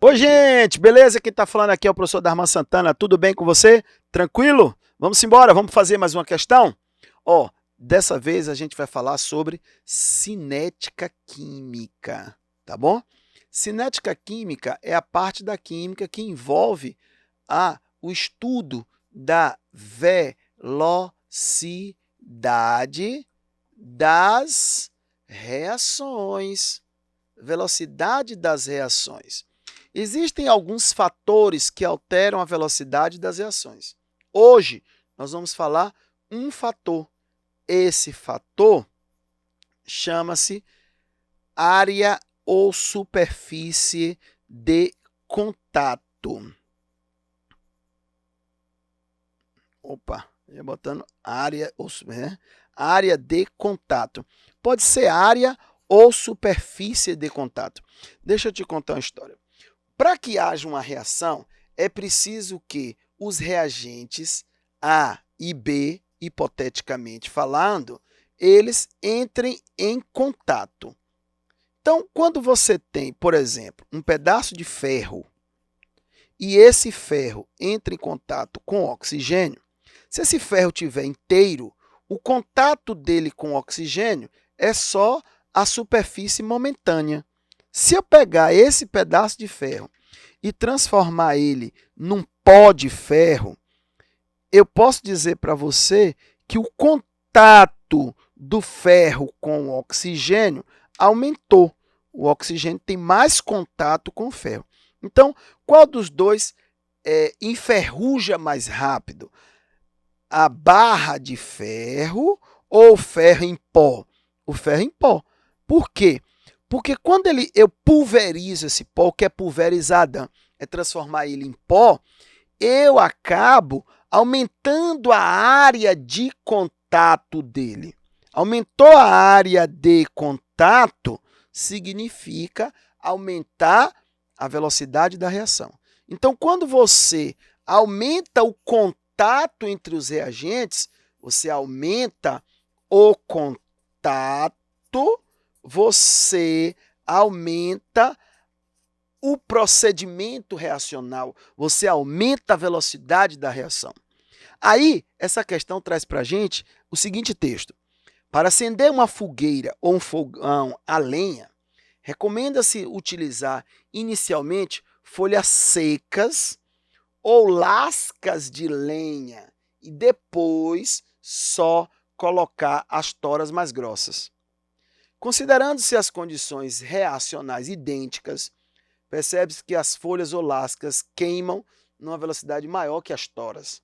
Oi, gente, beleza? Quem tá falando aqui é o professor Darman Santana. Tudo bem com você? Tranquilo? Vamos embora, vamos fazer mais uma questão? Ó, dessa vez a gente vai falar sobre cinética química, tá bom? Cinética química é a parte da química que envolve o estudo da velocidade das reações. Velocidade das reações. Existem alguns fatores que alteram a velocidade das reações. Hoje, nós vamos falar um fator. Esse fator chama-se área ou superfície de contato. Opa, ia botando área de contato. Pode ser área ou superfície de contato. Deixa eu te contar uma história. Para que haja uma reação, é preciso que os reagentes A e B, hipoteticamente falando, eles entrem em contato. Então, quando você tem, por exemplo, um pedaço de ferro e esse ferro entra em contato com oxigênio, se esse ferro estiver inteiro, o contato dele com o oxigênio é só a superfície momentânea. Se eu pegar esse pedaço de ferro e transformar ele num pó de ferro, eu posso dizer para você que o contato do ferro com o oxigênio aumentou. O oxigênio tem mais contato com o ferro. Então, qual dos dois enferruja mais rápido? A barra de ferro ou o ferro em pó? O ferro em pó. Por quê? Porque quando eu pulverizo esse pó, o que é pulverizada, é transformar ele em pó, eu acabo aumentando a área de contato dele. Aumentou a área de contato, significa aumentar a velocidade da reação. Então, quando você aumenta o contato entre os reagentes, você aumenta o contato, você aumenta o procedimento reacional, você aumenta a velocidade da reação. Aí, essa questão traz para a gente o seguinte texto. Para acender uma fogueira ou um fogão a lenha, recomenda-se utilizar inicialmente folhas secas ou lascas de lenha e depois só colocar as toras mais grossas. Considerando-se as condições reacionais idênticas, percebe-se que as folhas ou lascas queimam numa velocidade maior que as toras.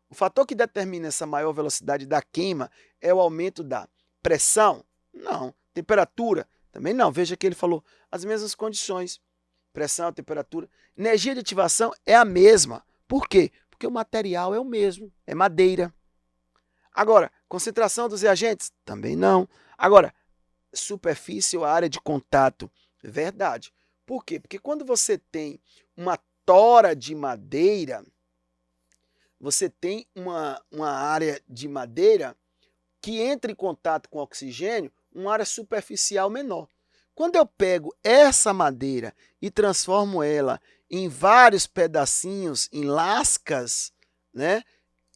O fator que determina essa maior velocidade da queima é o aumento da pressão? Não. Temperatura? Também não. Veja que ele falou as mesmas condições. Pressão, temperatura. Energia de ativação é a mesma. Por quê? Porque o material é o mesmo, é madeira. Agora, concentração dos reagentes? Também não. Agora, superfície ou área de contato? Verdade. Por quê? Porque quando você tem uma tora de madeira, você tem uma área de madeira que entra em contato com oxigênio, uma área superficial menor. Quando eu pego essa madeira e transformo ela em vários pedacinhos, em lascas, né,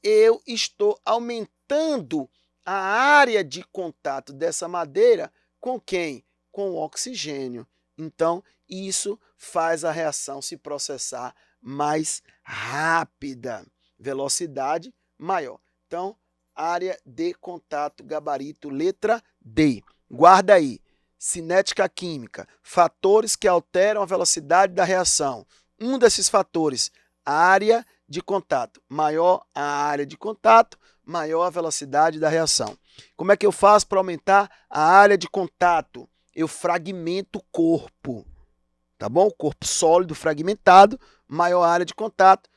eu estou aumentando a área de contato dessa madeira com quem? Com o oxigênio. Então, isso faz a reação se processar mais rápida, velocidade maior. Então, área de contato, gabarito, letra D. Guarda aí. Cinética química, fatores que alteram a velocidade da reação. Um desses fatores, área de contato. Maior a área de contato, maior a velocidade da reação. Como é que eu faço para aumentar a área de contato? Eu fragmento o corpo, tá bom? O corpo sólido fragmentado, maior área de contato,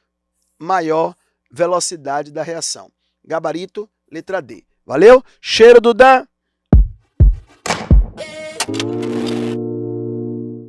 maior velocidade da reação. Gabarito, letra D. Valeu? Cheiro do Dan!